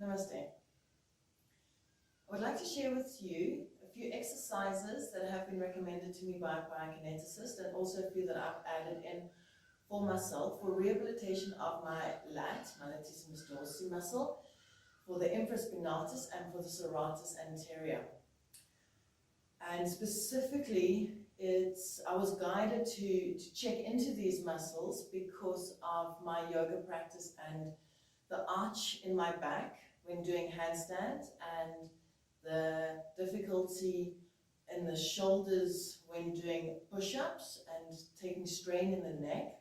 Namaste. I would like to share with you a few exercises that have been recommended to me by a kineticist, and also a few that I've added in for myself for rehabilitation of my Lattisimus dorsi muscle, for the infraspinatus and for the serratus anterior. And specifically, I was guided to check into these muscles because of my yoga practice and the arch in my back when doing handstands, and the difficulty in the shoulders when doing push-ups and taking strain in the neck,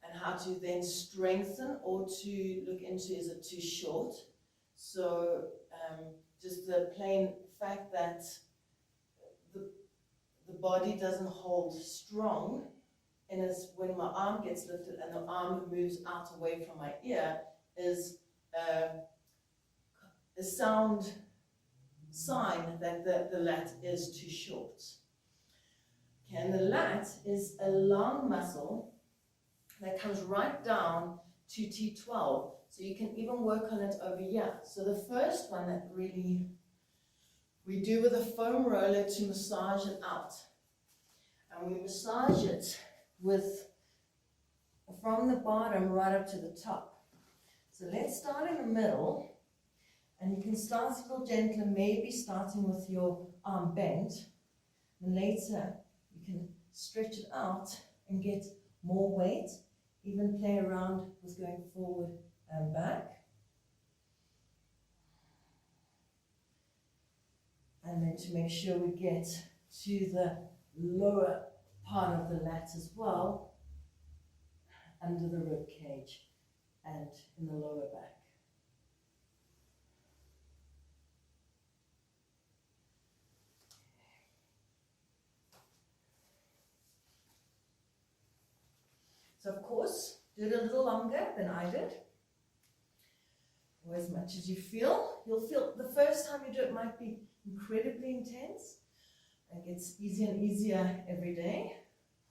and how to then strengthen, or to look into, is it too short? So just the plain fact that the body doesn't hold strong, and it's when my arm gets lifted and the arm moves out away from my ear, is a sound sign that the lat is too short. Okay, and the lat is a long muscle that comes right down to T12, so you can even work on it over here. So the first one that really we do with a foam roller to massage it out, and we massage it from the bottom right up to the top. So let's start in the middle, and you can start a little gentler, maybe starting with your arm bent, and later you can stretch it out and get more weight, even play around with going forward and back. And then to make sure we get to the lower part of the lat as well, under the rib cage and in the lower back. So of course, do it a little longer than I did, or as much as you feel. You'll feel the first time you do it might be incredibly intense. It gets easier and easier every day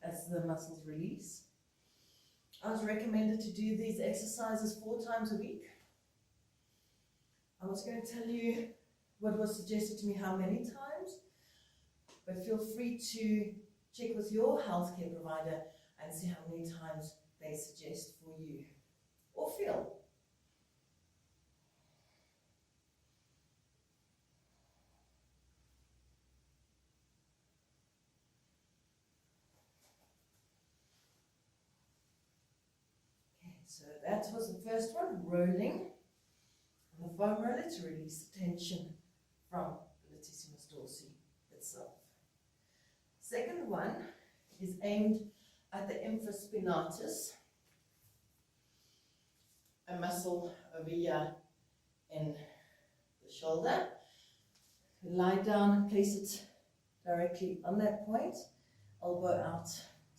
as the muscles release. I was recommended to do these exercises 4 times a week. I was going to tell you what was suggested to me, how many times, but feel free to check with your healthcare provider and see how many times they suggest for you, or feel. Okay, so that was the first one, rolling on the foam roller to release the tension from the Lattisimus dorsi itself. Second one is aimed at the infraspinatus, a muscle over here in the shoulder. Lie down and place it directly on that point, elbow out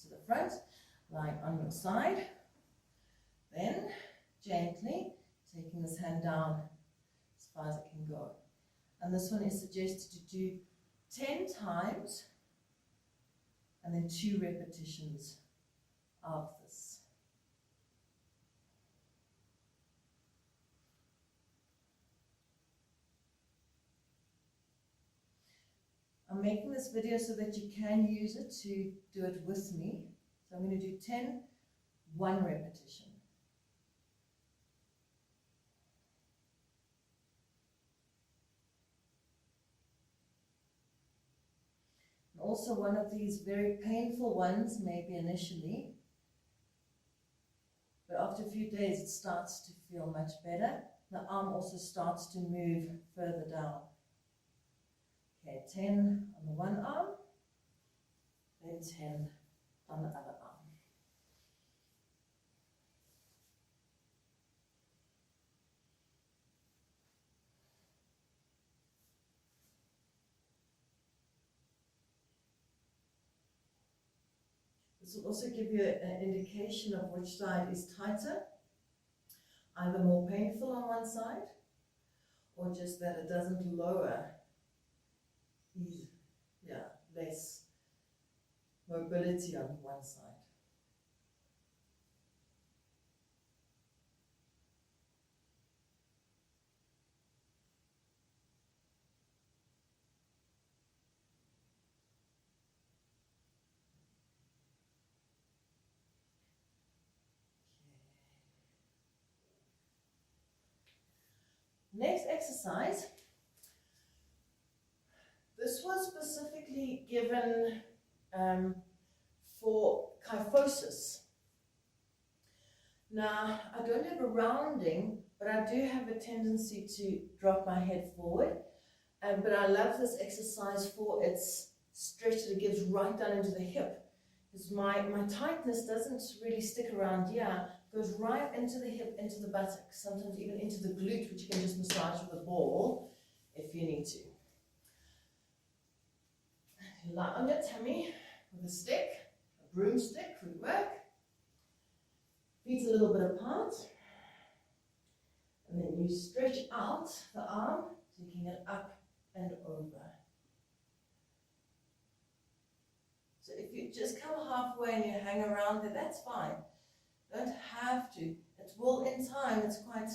to the front, lying on your side. Then gently taking this hand down as far as it can go. And this one is suggested to do 10 times and then 2 repetitions of this. I'm making this video so that you can use it to do it with me. So I'm going to do 10, 1 repetition. Also, one of these very painful ones, maybe initially, but after a few days it starts to feel much better. The arm also starts to move further down. Okay, 10 on the one arm, then 10 on the other arm. This will also give you an indication of which side is tighter, either more painful on one side, or just that it doesn't lower, less mobility on one side. exercise, this was specifically given for kyphosis. Now, I don't have a rounding, but I do have a tendency to drop my head forward. But I love this exercise for its stretch that it gives right down into the hip. Because my tightness doesn't really stick around here, it goes right into the hip, into the buttock, sometimes even into the glute, which you can just massage with a ball if you need to. Lie on your tummy with a stick, a broomstick would work. Feet a little bit apart. And then you stretch out the arm so you can get up and over. So if you just come halfway and you hang around there, that's fine. Don't have to. It will, in time, it's quite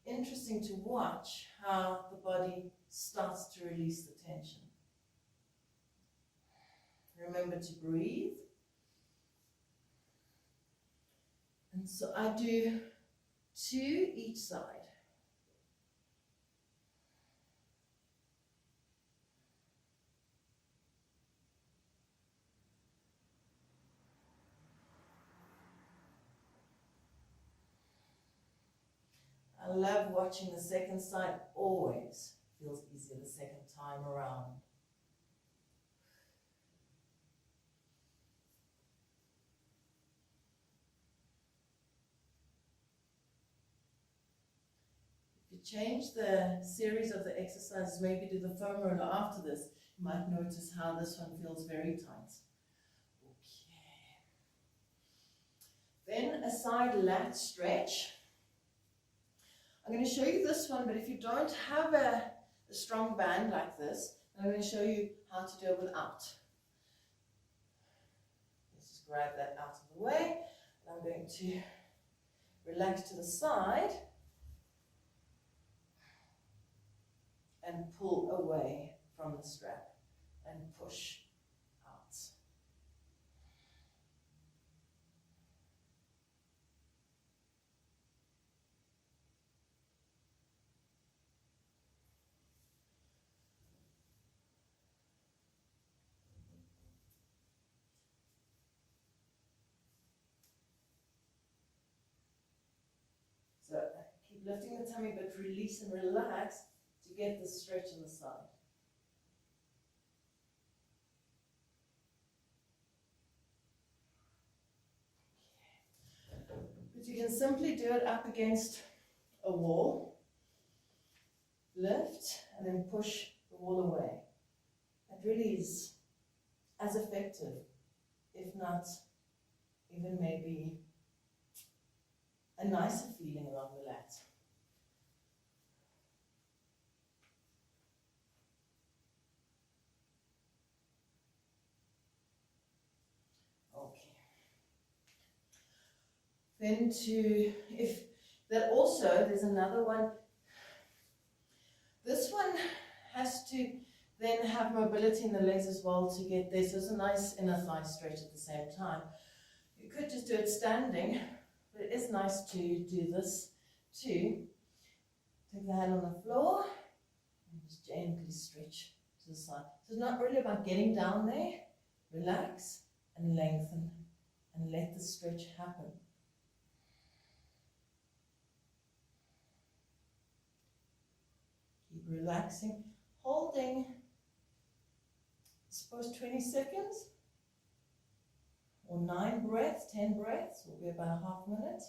interesting to watch how the body starts to release the tension. Remember to breathe. And so I do 2 each side. I love watching the second side, always feels easier the second time around. Change the series of the exercises, maybe do the foam roller after this, you might notice how this one feels very tight. Okay. Then a side lat stretch. I'm going to show you this one, but if you don't have a strong band like this, I'm going to show you how to do it without. Let's just grab that out of the way. And I'm going to relax to the side and pull away from the strap and push out. So keep lifting the tummy, but release and relax to get the stretch on the side. But you can simply do it up against a wall, lift, and then push the wall away. It really is as effective, if not even maybe a nicer feeling along the lat. Then if that also, there's another one. This one has to then have mobility in the legs as well to get there. So it's a nice inner thigh stretch at the same time. You could just do it standing, but it is nice to do this too. Take the hand on the floor and just gently stretch to the side. So it's not really about getting down there. Relax and lengthen and let the stretch happen. Keep relaxing, holding, suppose 20 seconds or 9 breaths, 10 breaths will be about a half minute.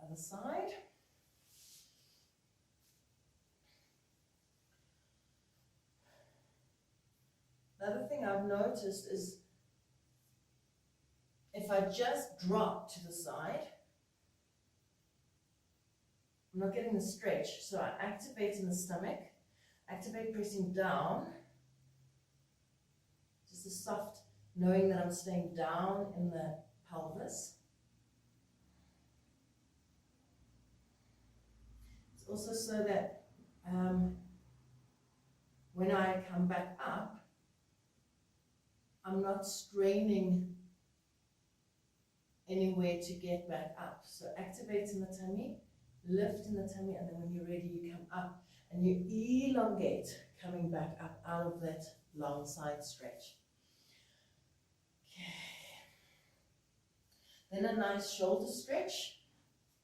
Other side. Another thing I've noticed is if I just drop to the side, I'm not getting the stretch. So I activate in the stomach, activate pressing down, just a soft knowing that I'm staying down in the pelvis. It's also so that when I come back up, I'm not straining anywhere to get back up. So activate in the tummy, lift in the tummy, and then when you're ready, you come up and you elongate coming back up out of that long side stretch. Okay. Then a nice shoulder stretch.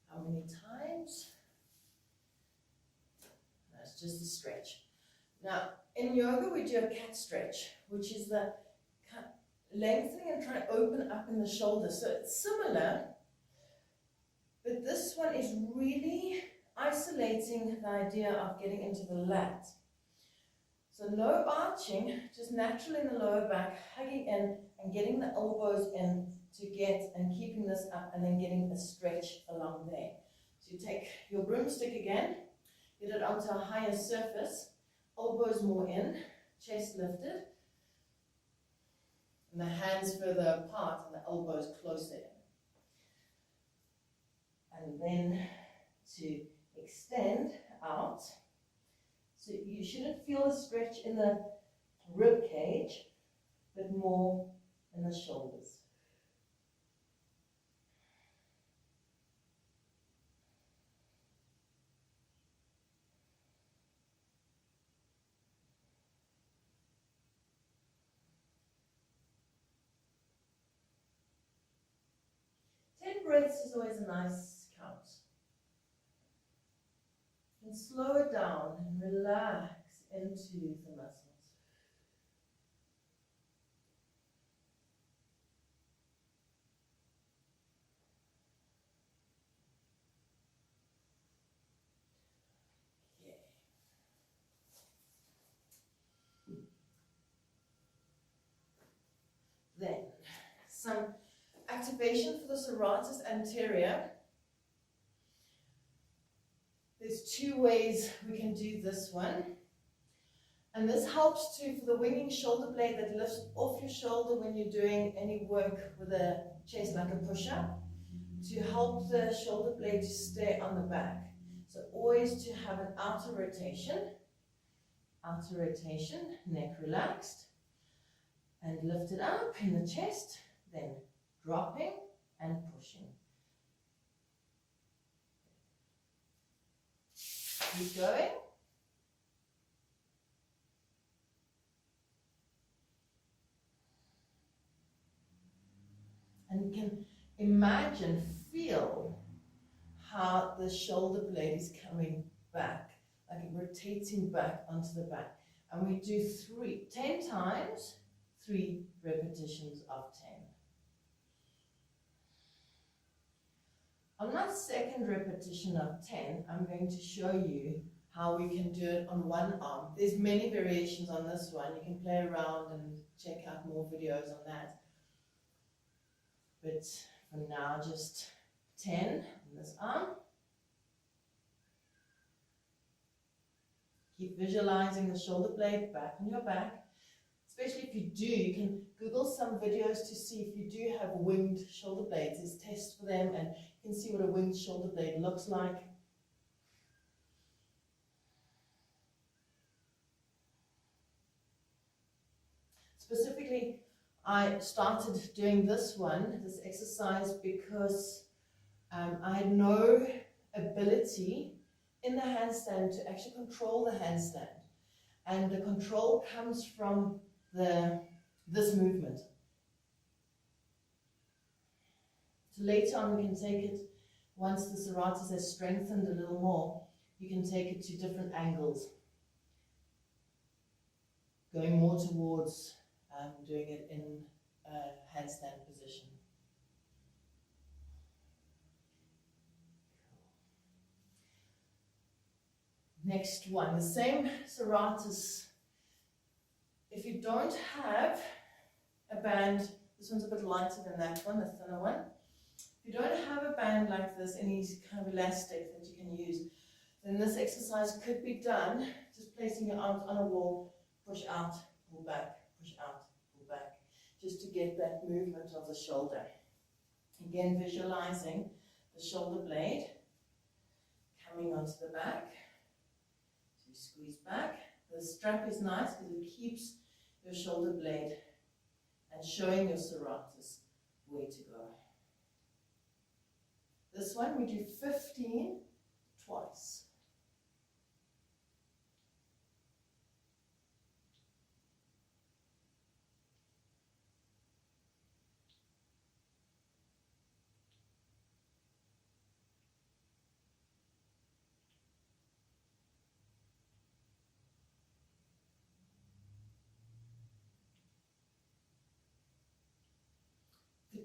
How many times? That's just a stretch. Now, in yoga, we do a cat stretch, which is the lengthening and trying to open up in the shoulder. So it's similar, but this one is really isolating the idea of getting into the lat. So no arching, just natural in the lower back, hugging in and getting the elbows in to get and keeping this up and then getting a stretch along there. So you take your broomstick again, get it onto a higher surface, elbows more in, chest lifted, and the hands further apart and the elbows closer in. And then to extend out. So you shouldn't feel a stretch in the rib cage, but more in the shoulders. Breaths is always a nice count. And slow it down and relax into the muscles. Okay. Then some activation for the serratus anterior. There's two ways we can do this one. And this helps too for the winging shoulder blade that lifts off your shoulder when you're doing any work with a chest like a push-up, to help the shoulder blade to stay on the back. So always to have an outer rotation, neck relaxed, and lift it up in the chest, then dropping and pushing. Keep going. And you can imagine, feel how the shoulder blade is coming back, like rotating back onto the back. And we do 10 times, 3 repetitions of 10. On that second repetition of 10, I'm going to show you how we can do it on one arm. There's many variations on this one. You can play around and check out more videos on that. But for now, just 10 on this arm. Keep visualizing the shoulder blade back on your back. Especially if you do, you can Google some videos to see if you do have winged shoulder blades. There's tests for them, and you can see what a winged shoulder blade looks like. Specifically, I started doing this exercise, because I had no ability in the handstand to actually control the handstand. And the control comes from this movement. So later on we can take it, once the serratus has strengthened a little more, you can take it to different angles. Going more towards doing it in a handstand position. Next one, the same serratus. If you don't have a band, this one's a bit lighter than that one, the thinner one. If you don't have a band like this, any kind of elastic that you can use, then this exercise could be done just placing your arms on a wall, push out, pull back, push out, pull back, just to get that movement of the shoulder. Again, visualizing the shoulder blade coming onto the back. So you squeeze back, The strap is nice because it keeps your shoulder blade and showing your serratus where to go. This one we do 15 twice.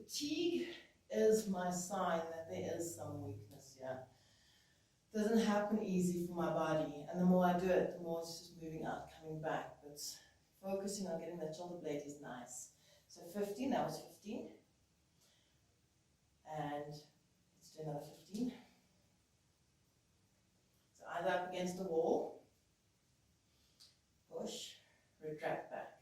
Fatigue is my sign that there is some weakness here. It doesn't happen easy for my body, and the more I do it, the more it's just moving out, coming back. But focusing on getting that shoulder blade is nice. So 15, that was 15. And let's do another 15. So either up against the wall, push, retract back.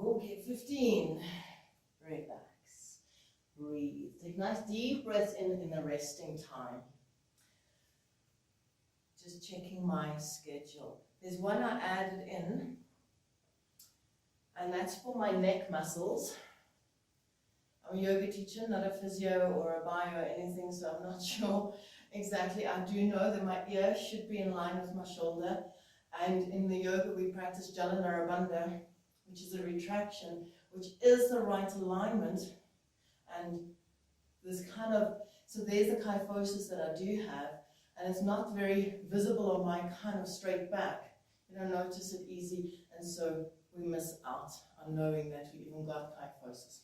Okay, 15. Relax. Breathe. Take nice deep breaths in the resting time. Just checking my schedule. There's one I added in, and that's for my neck muscles. I'm a yoga teacher, not a physio or a bio or anything, so I'm not sure exactly. I do know that my ear should be in line with my shoulder, and in the yoga we practice Jalanarabandha, which is a retraction, which is the right alignment. And this kind of, so there's the kyphosis that I do have, and it's not very visible on my kind of straight back. You don't notice it easy, and so we miss out on knowing that we even got kyphosis.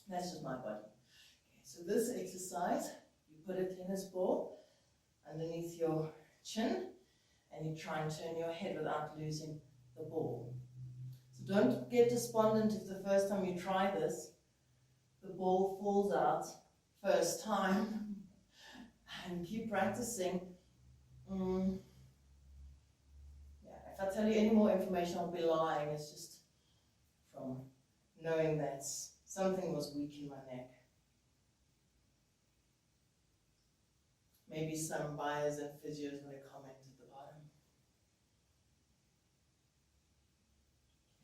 That's just my body. Okay, so this exercise, you put a tennis ball underneath your chin, and you try and turn your head without losing the ball. So don't get despondent if the first time you try this, the ball falls out first time, and keep practicing. Yeah, if I tell you any more information, I'll be lying. It's just from knowing that something was weak in my neck. Maybe some bios and physios would have commented at the bottom.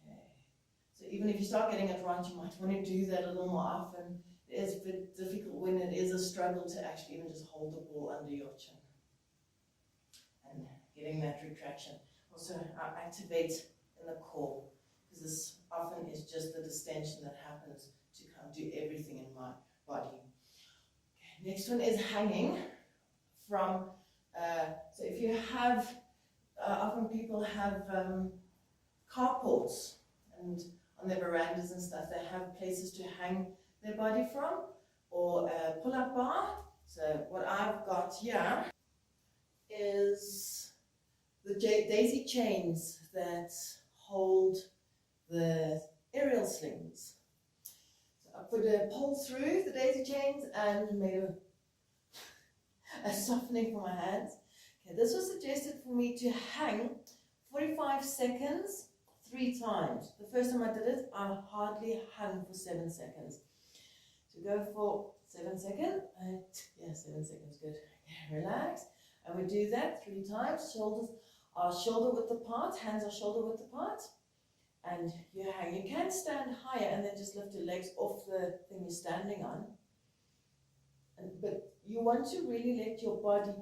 Okay. So even if you start getting it right, you might want to do that a little more often. It is a bit difficult when it is a struggle to actually even just hold the ball under your chin. And getting that retraction. Also, I activate in the core, because this often is just the distension that happens to kind of do everything in my body. Okay, next one is hanging from, so if you have, often people have carports, and on their verandas and stuff, they have places to hang their body from, or a pull-up bar. So what I've got here is the daisy chains that hold the aerial slings. So I put a pole through the daisy chains and made a softening for my hands. Okay, this was suggested for me to hang 45 seconds 3 times. The first time I did it, I hardly hung for 7 seconds. So go for 7 seconds. Yeah, 7 seconds, good. Okay, relax. And we do that 3 times. Shoulders are shoulder width apart, hands are shoulder width apart. And you hang. You can stand higher and then just lift your legs off the thing you're standing on. But you want to really let your body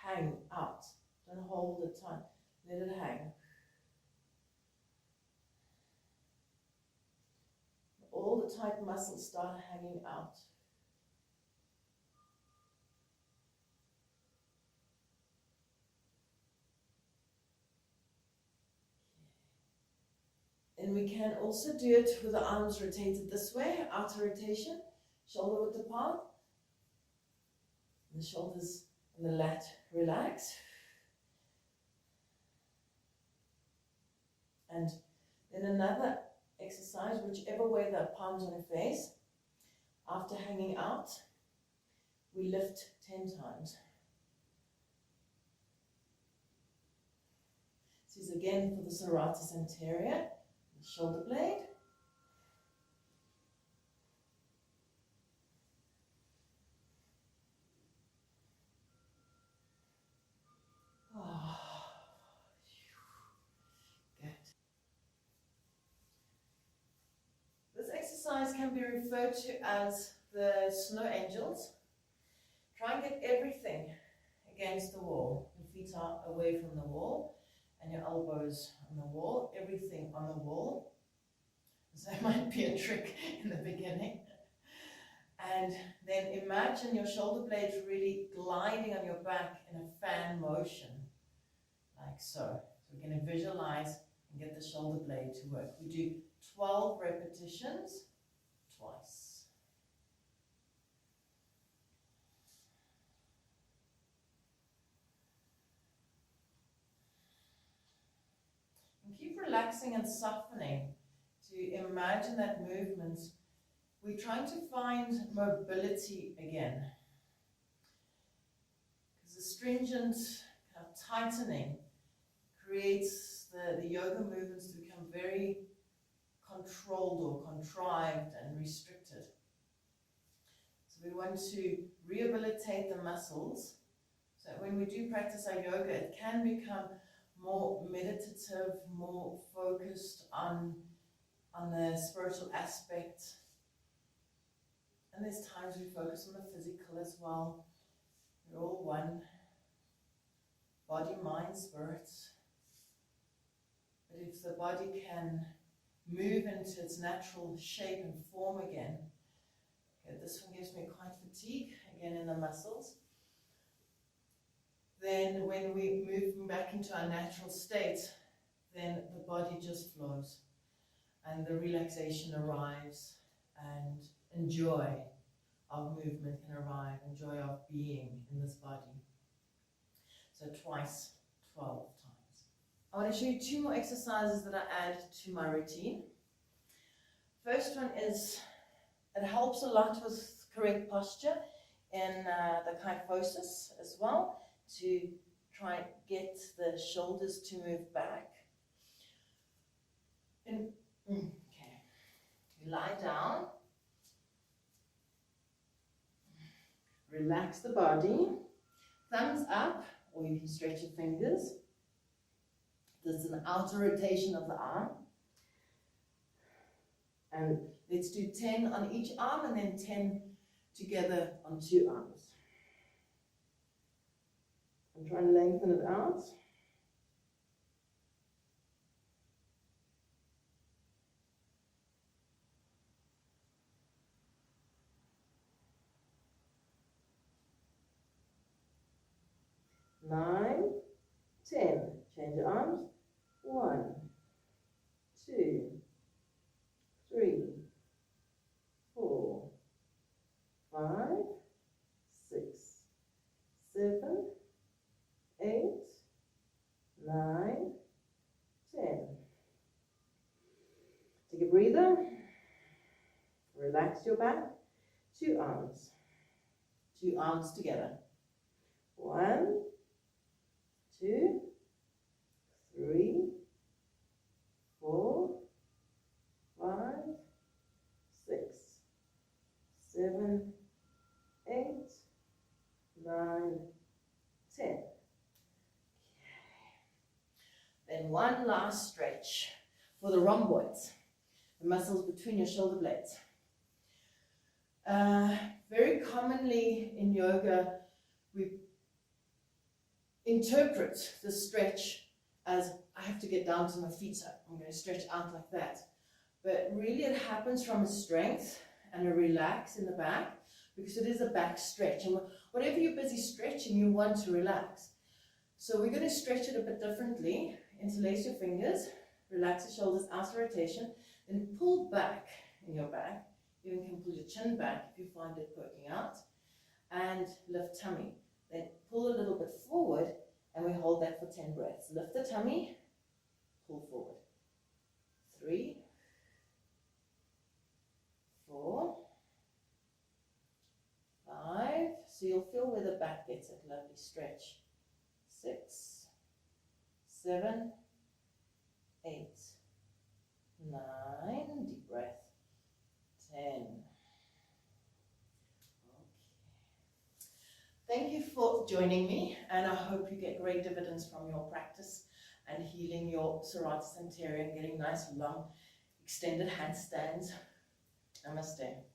hang out. Don't hold it tight. Let it hang. All the tight muscles start hanging out. And we can also do it with the arms rotated this way, outer rotation, shoulder width apart. And the shoulders and the lat relax. And then another exercise, whichever way the palms on your face. After hanging out, we lift 10 times. This is again for the serratus anterior, the shoulder blade. Good. This exercise can be referred to as the snow angels. Try and get everything against the wall. Your feet are away from the wall and your elbows on the wall, everything on the wall. So that might be a trick in the beginning. And then imagine your shoulder blades really gliding on your back in a fan motion, like so. So we're going to visualize and get the shoulder blade to work. We do 12 repetitions twice. And keep relaxing and softening to imagine that movement. We're trying to find mobility again. Because the stringent kind of tightening creates the yoga movements to become very controlled or contrived and restricted. So we want to rehabilitate the muscles. So when we do practice our yoga, it can become more meditative, more focused on the spiritual aspect. And there's times we focus on the physical as well. We're all one. Body, mind, spirit. But if the body can move into its natural shape and form again. Okay, this one gives me quite fatigue, again in the muscles. Then when we move back into our natural state, then the body just flows. And the relaxation arrives, and joy of movement can arrive, and joy of being in this body. So twice, 12 times. I want to show you 2 more exercises that I add to my routine. First one is, it helps a lot with correct posture in the kyphosis as well, to try and get the shoulders to move back. And okay, you lie down, relax the body, thumbs up, or you can stretch your fingers. This is an outer rotation of the arm. And let's do 10 on each arm and then 10 together on 2 arms. I'm trying to lengthen it out. Nine, 10. Change your arms. 1, 2, 3, 4, 5, 6, 7, 8, 9, 10. Take a breather. Relax your back. 2 arms. 2 arms together. 1, 2, 3, 4, 5, 6, 7, 8, 9, 10. Okay. Then one last stretch for the rhomboids, the muscles between your shoulder blades. Very commonly in yoga, we interpret the stretch as I have to get down to my feet, so I'm going to stretch out like that. But really it happens from a strength and a relax in the back, because it is a back stretch. And whatever you're busy stretching, you want to relax. So we're going to stretch it a bit differently. Interlace your fingers, relax your shoulders, outer rotation, then pull back in your back. You even can pull your chin back if you find it poking out, and lift tummy. Then pull a little bit forward, and we hold that for 10 breaths. Lift the tummy, pull forward. 3, 4, you'll feel where the back gets a lovely stretch. 6, 7, 8, 9, deep breath, 10. Thank you for joining me, and I hope you get great dividends from your practice and healing your serratus anterior and getting nice long extended handstands. Namaste.